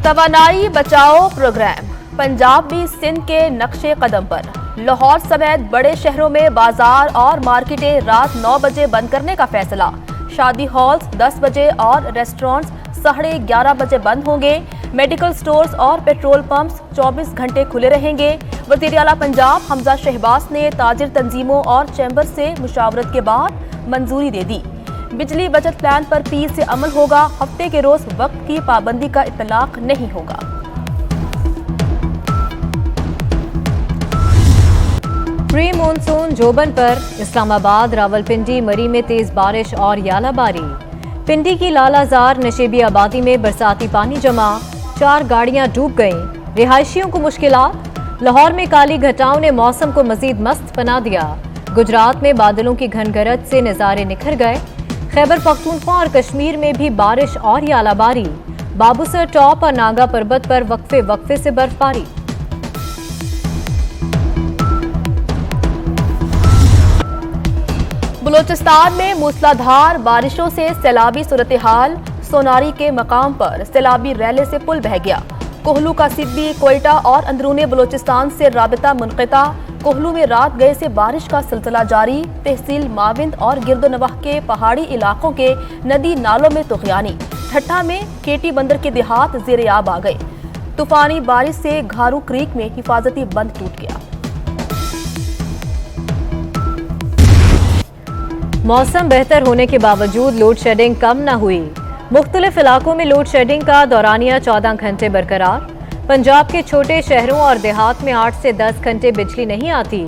तवानाई बचाओ प्रोग्राम पंजाब भी सिंध के नक्शे कदम पर। लाहौर समेत बड़े शहरों में बाजार और मार्केटें रात 9 बजे बंद करने का फैसला। शादी हॉल्स 10 बजे और रेस्टोरेंट्स 11:30 बजे बंद होंगे। मेडिकल स्टोर्स और पेट्रोल पंप्स 24 घंटे खुले रहेंगे। वज़ीर आला पंजाब हमजा शहबाज ने ताजिर तंजीमों और चैम्बर से मुशावरत के बाद मंजूरी दे दी। बिजली बचत प्लान पर 30 से अमल होगा। हफ्ते के रोज वक्त की पाबंदी का इतलाक नहीं होगा। प्री मानसून जोबन पर। इस्लामाबाद, रावलपिंडी, मरी में तेज बारिश और यालाबारी। पिंडी की लालाजार नशेबी आबादी में बरसाती पानी जमा, 4 गाड़ियां डूब गईं। रिहायशियों को मुश्किलात। लाहौर में काली घटाओं ने मौसम को मजीद मस्त बना दिया। गुजरात में बादलों की घनगरज से नजारे निखर गए। खैबर पख्तूनख्वा और कश्मीर में भी बारिश और यालाबारी। बाबूसर टॉप और नागा पर्वत पर वक्फे वक्फे से बर्फबारी। बलूचिस्तान में मूसलाधार बारिशों से सैलाबी सूरत हाल। सोनारी के मकाम पर सैलाबी रैले से पुल बह गया। कोहलू का सिब्बी, कोयटा और अंदरूनी बलूचिस्तान से राबिता मुनक़ता। कोहलू में रात गए से बारिश का सिलसिला जारी। तहसील माविंद और गिरदोनवाह के पहाड़ी इलाकों के नदी नालों में तुग़यानी। ठट्ठा में केटी बंदर के देहात ज़ेर-ए-आब आ गए। तूफानी बारिश से घारू क्रीक में हिफाजती बंद टूट गया। मौसम बेहतर होने के बावजूद लोड शेडिंग कम न हुई। मुख्तलिफ इलाकों में लोड शेडिंग का दौरानिया 14 घंटे बरकरार। पंजाब के छोटे शहरों और देहात में 8 से 10 घंटे बिजली नहीं आती।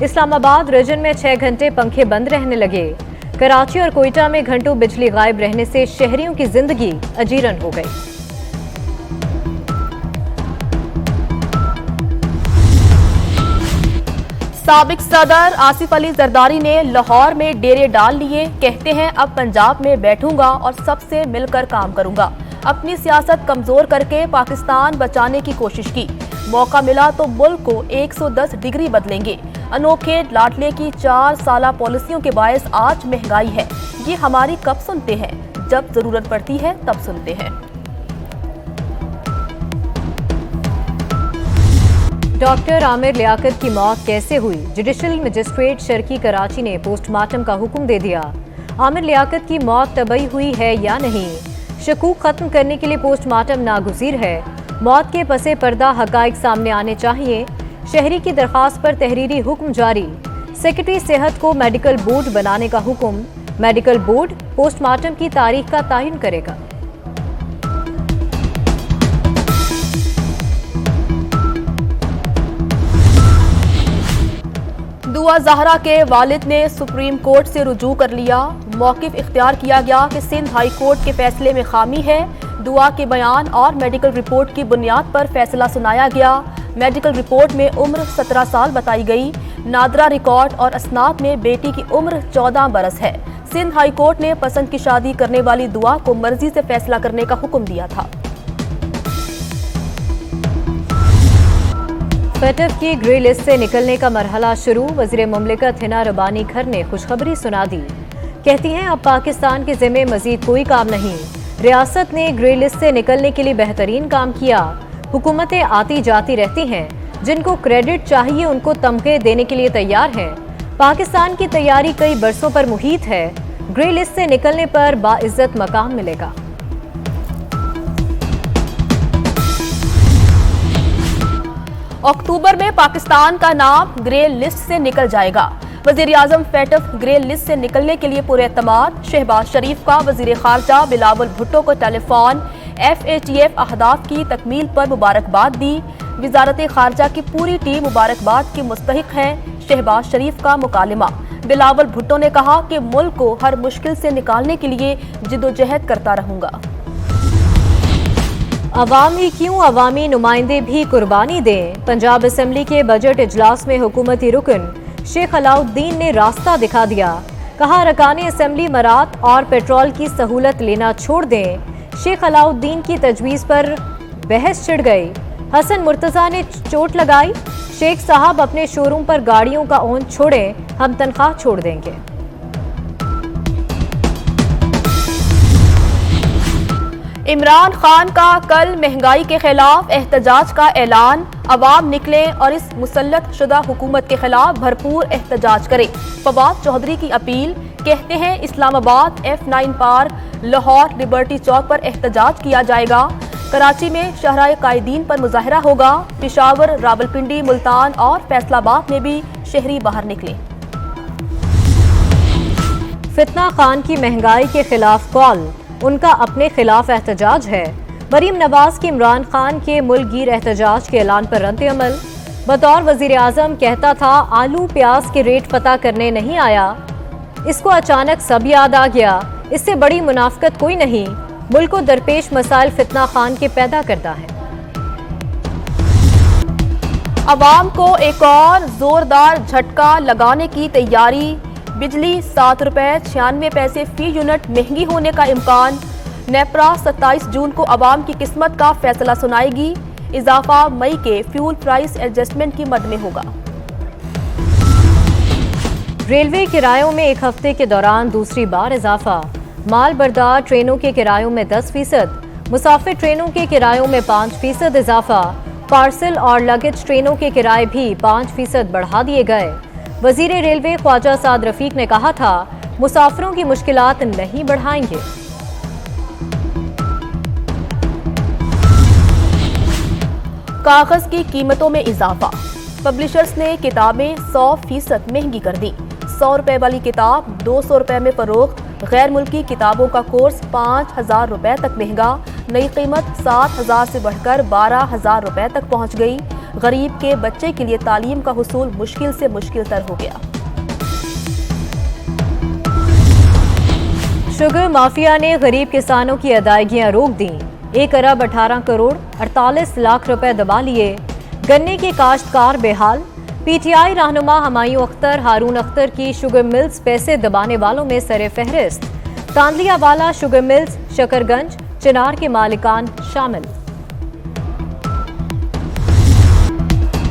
इस्लामाबाद रीजन में 6 घंटे पंखे बंद रहने लगे। कराची और कोयटा में घंटों बिजली गायब रहने से शहरियों की जिंदगी अजीरन हो गई। साबिक सदर आसिफ अली जरदारी ने लाहौर में डेरे डाल लिए। कहते हैं अब पंजाब में बैठूंगा और सबसे मिलकर काम करूंगा। अपनी सियासत कमजोर करके पाकिस्तान बचाने की कोशिश की। मौका मिला तो मुल्क को 110 डिग्री बदलेंगे। अनोखे लाडले की 4 साला पॉलिसियों के बायस आज महंगाई है। ये हमारी कब सुनते हैं, जब जरूरत पड़ती है तब सुनते हैं। डॉक्टर आमिर लियाकत की मौत कैसे हुई? जुडिशल मजिस्ट्रेट शर्की कराची ने पोस्टमार्टम का हुक्म दे दिया। आमिर लियाकत की मौत तबई हुई है या नहीं, शकूक खत्म करने के लिए पोस्टमार्टम नागुज़ीर है। मौत के पसे पर्दा हकाइक सामने आने चाहिए। शहरी की दरखास्त पर तहरीरी हुक्म जारी। सेक्रेटरी सेहत को मेडिकल बोर्ड बनाने का हुक्म। मेडिकल बोर्ड पोस्टमार्टम की तारीख का तयन करेगा। दुआ ज़हरा के वालिद ने सुप्रीम कोर्ट से रुजू कर लिया। मौक़िफ़ इख्तियार किया गया कि सिंध हाई कोर्ट के फैसले में खामी है। दुआ के बयान और मेडिकल रिपोर्ट की बुनियाद पर फैसला सुनाया गया। मेडिकल रिपोर्ट में उम्र 17 साल बताई गई। नादरा रिकॉर्ड और असनाद में बेटी की उम्र 14 बरस है। सिंध हाई कोर्ट ने पसंद की शादी करने वाली दुआ को मर्जी से फैसला करने का हुक्म दिया था। फैटफ की ग्रे लिस्ट से निकलने का मरहला शुरू। वज़ीर मुमलिकत हिना रबानी खर ने खुशखबरी सुना दी। कहती हैं अब पाकिस्तान के ज़िम्मे मजीद कोई काम नहीं। रियासत ने ग्रे लिस्ट से निकलने के लिए बेहतरीन काम किया। हुकूमतें आती जाती रहती हैं, जिनको क्रेडिट चाहिए उनको तमगे देने के लिए तैयार हैं। पाकिस्तान की तैयारी कई बरसों पर मुहित है। ग्रे लिस्ट से निकलने पर बाइज्जत मकाम मिलेगा। अक्टूबर में पाकिस्तान का नाम ग्रे लिस्ट से निकल जाएगा। वज़ीर आज़म फैटफ ग्रे लिस्ट से निकलने के लिए पूरे एतमाद। शहबाज शरीफ का वज़ीर खारजा बिलावल भुट्टो को टेलीफोन। FATF अहदाफ की तकमील पर मुबारकबाद दी। वज़ारत खारजा की पूरी टीम मुबारकबाद की मुस्तहिक है। शहबाज शरीफ का मुकालमा। बिलावल भुट्टो ने कहा कि मुल्क को हर मुश्किल से निकालने के लिए जिद्दोजहद करता रहूंगा। अवामी क्यों, अवामी नुमाइंदे भी कुर्बानी दें। पंजाब असम्बली के बजट इजलास में हुकूमती रुकन शेख अलाउद्दीन ने रास्ता दिखा दिया। कहा रकाने असम्बली मरात और पेट्रोल की सहूलत लेना छोड़ दें। शेख अलाउद्दीन की तजवीज़ पर बहस छिड़ गई। हसन मुर्तज़ा ने चोट लगाई। शेख साहब अपने शोरूम पर गाड़ियों का ओन छोड़ें, हम तनख्वाह छोड़ देंगे। इमरान खान का कल महंगाई के खिलाफ एहतजाज का ऐलान। अवाम निकले और इस मुसल्लत शुदा हुकूमत के खिलाफ भरपूर एहतजाज करें। फवाद चौधरी की अपील। कहते हैं Islamabad F9 park, Lahore liberty Chowk पर एहतजाज किया जाएगा। कराची में शहराए कायदीन पर मुजाहरा होगा। पेशावर, रावलपिंडी, मुल्तान और फैसलाबाद में भी शहरी बाहर निकले। फितना खान की महंगाई के खिलाफ कॉल, उनका अपने खिलाफ एहतजाज है। मरीम नवाज की इमरान खान के मुल्कगीर एहतजाज के ऐलान पर रद्द-ए-अमल। बतौर वजीर आजम कहता था आलू प्याज के रेट पता करने नहीं आया, इसको अचानक सब याद आ गया। इससे बड़ी मुनाफिकत कोई नहीं। मुल्क को दरपेश मसाइल फितना खान के पैदा करता है। अवाम को एक और जोरदार झटका लगाने की तैयारी। बिजली 7 रुपए 96 पैसे फी यूनिट महंगी होने का इम्कान। नेपरा 27 जून को अवाम की किस्मत का फैसला सुनाएगी। इजाफा मई के फ्यूल प्राइस एडजस्टमेंट की मद में होगा। रेलवे किरायों में एक हफ्ते के दौरान दूसरी बार इजाफा। माल बरदार ट्रेनों के किरायों में 10%, मुसाफिर ट्रेनों के किरायों में 5% इजाफा। पार्सल और लगेज ट्रेनों के किराए भी 5% बढ़ा दिए गए। वजीर रेलवे ख्वाजा साद रफीक ने कहा था मुसाफिरों की मुश्किलात नहीं बढ़ाएंगे। कागज की कीमतों में इजाफा। पब्लिशर्स ने किताबें 100% महंगी कर दी। 100 रुपए वाली किताब 200 रुपए में फरोख्त। गैर मुल्की किताबों का कोर्स 5,000 रुपए तक महंगा। नई कीमत 7,000 से बढ़कर 12,000 रुपए तक पहुंच गई। गरीब के बच्चे के लिए तालीम का हुसूल मुश्किल से मुश्किल तर हो गया। शुगर माफिया ने गरीब किसानों की अदायगियां रोक दी। 1 अरब 18 करोड़ 48 लाख रुपए दबा लिए। गन्ने के काश्तकार बेहाल। पीटीआई रहनुमा हमायूं अख्तर, हारून अख्तर की शुगर मिल्स पैसे दबाने वालों में सरे फहरिस्त। तांदलियावाला शुगर मिल्स, शकरगंज, चिनार के मालिकान शामिल।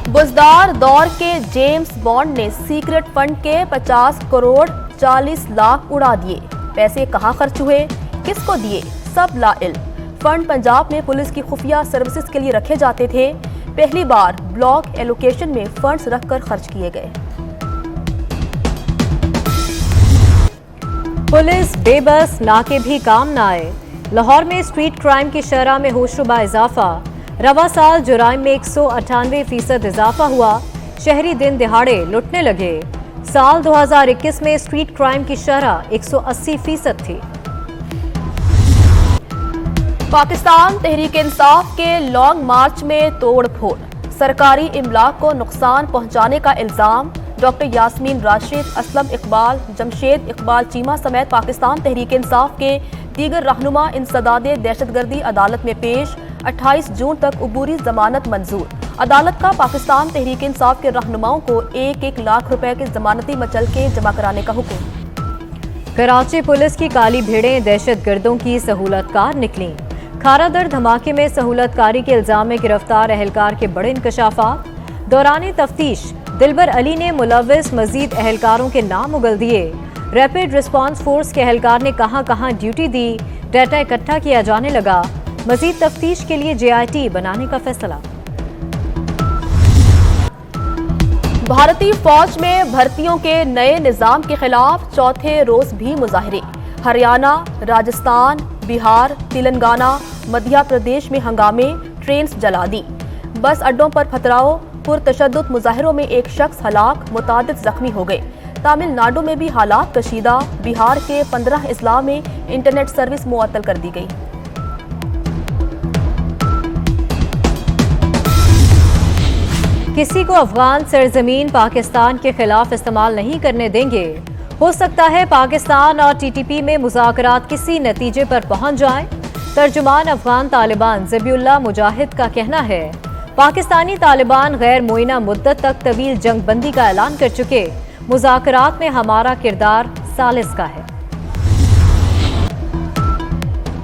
बुजदार दौर के जेम्स बॉन्ड ने सीक्रेट फंड के 50 करोड़ 40 लाख उड़ा दिए। पैसे कहां खर्च हुए, किसको दिए, सब लाइल्म। फंड पंजाब में पुलिस की खुफिया सर्विसेज के लिए रखे जाते थे। पहली बार ब्लॉक एलोकेशन में फंड्स रखकर खर्च किए गए। पुलिस बेबस, नाके भी काम न आए। लाहौर में स्ट्रीट क्राइम की शरह में होशरुबा इजाफा। रवा साल जुराइम में 198% इजाफा हुआ। शहरी दिन दिहाड़े लुटने लगे। साल 2021 में स्ट्रीट क्राइम की शरह 180% थी। पाकिस्तान तहरीक इंसाफ के लॉन्ग मार्च में तोड़ फोड़। सरकारी इमलाक को नुकसान पहुंचाने का इल्जाम। डॉक्टर यास्मीन राशिद, असलम इकबाल, जमशेद इकबाल चीमा समेत पाकिस्तान तहरीक इंसाफ के दीगर रहनुमा इंसदादे दहशतगर्दी अदालत में पेश। 28 जून तक उबूरी जमानत मंजूर। अदालत का पाकिस्तान तहरीक इंसाफ के रहनुमाओं को 1-1 लाख रुपए के जमानती मचलके जमा कराने का हुक्म। कराची पुलिस की काली भेड़ें दहशतगर्दों की सहूलतकार निकली। खारादर धमाके में सहूलतकारी के इल्जाम में गिरफ्तार अहलकार के बड़े इंकशाफात। दौरान तफ्तीश दिलबर अली ने मुलव्विस मजीद अहलकारों के नाम उगल दिए। रैपिड रिस्पांस फोर्स के अहलकार ने कहां ड्यूटी दी, डाटा इकट्ठा किया जाने लगा। मजीद तफ्तीश के लिए JIT बनाने का फैसला। भारतीय फौज में भर्तियों के नए निजाम के खिलाफ चौथे रोज भी मुजाहरे। हरियाणा, राजस्थान, बिहार, तेलंगाना, मध्य प्रदेश में हंगामे, ट्रेन्स जला दी। बस अड्डों पर पथराव, पुरतशद्दुद मुजाहिरों में एक शख्स हलाक, मुतादिद जख्मी हो गए। तमिलनाडु में भी हालात कशीदा। बिहार के 15 अजला में इंटरनेट सर्विस मुअत्तल कर दी गई। किसी को अफगान सरजमीन पाकिस्तान के खिलाफ इस्तेमाल नहीं करने देंगे। हो सकता है पाकिस्तान और TTP में मुज़ाकरात किसी नतीजे पर पहुंच जाएं। तर्जुमान अफगान तालिबान ज़बीउल्लाह मुजाहिद का कहना है पाकिस्तानी तालिबान गैर मुइना मुद्दत तक तवील जंग बंदी का ऐलान कर चुके। मुज़ाकरात में हमारा किरदार सालिस का है।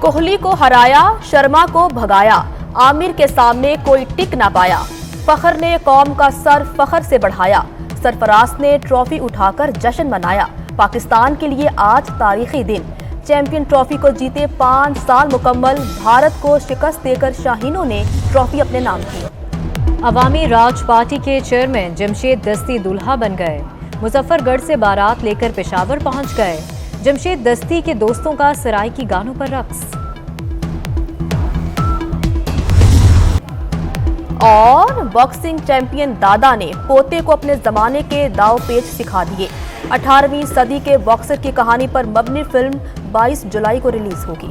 कोहली को हराया, शर्मा को भगाया, आमिर के सामने कोई टिक ना पाया। फखर ने कौम का सर फखर से बढ़ाया। सरफराज ने ट्रॉफी उठाकर जश्न मनाया। पाकिस्तान के लिए आज तारीखी दिन। चैंपियन ट्रॉफी को जीते 5 साल मुकम्मल, भारत को शिकस्त देकर शाहीनों ने ट्रॉफी अपने नाम की। अवामी राज पार्टी के चेयरमैन जमशेद दस्ती दूल्हा बन गए। मुजफ्फरगढ़ से बारात लेकर पेशावर पहुंच गए। जमशेद दस्ती के दोस्तों का सराय की गानों पर रक्स। और बॉक्सिंग चैंपियन दादा ने पोते को अपने जमाने के दाव पेच सिखा दिए। 18वीं सदी के बॉक्सर की कहानी पर मबनी फिल्म 22 जुलाई को रिलीज होगी।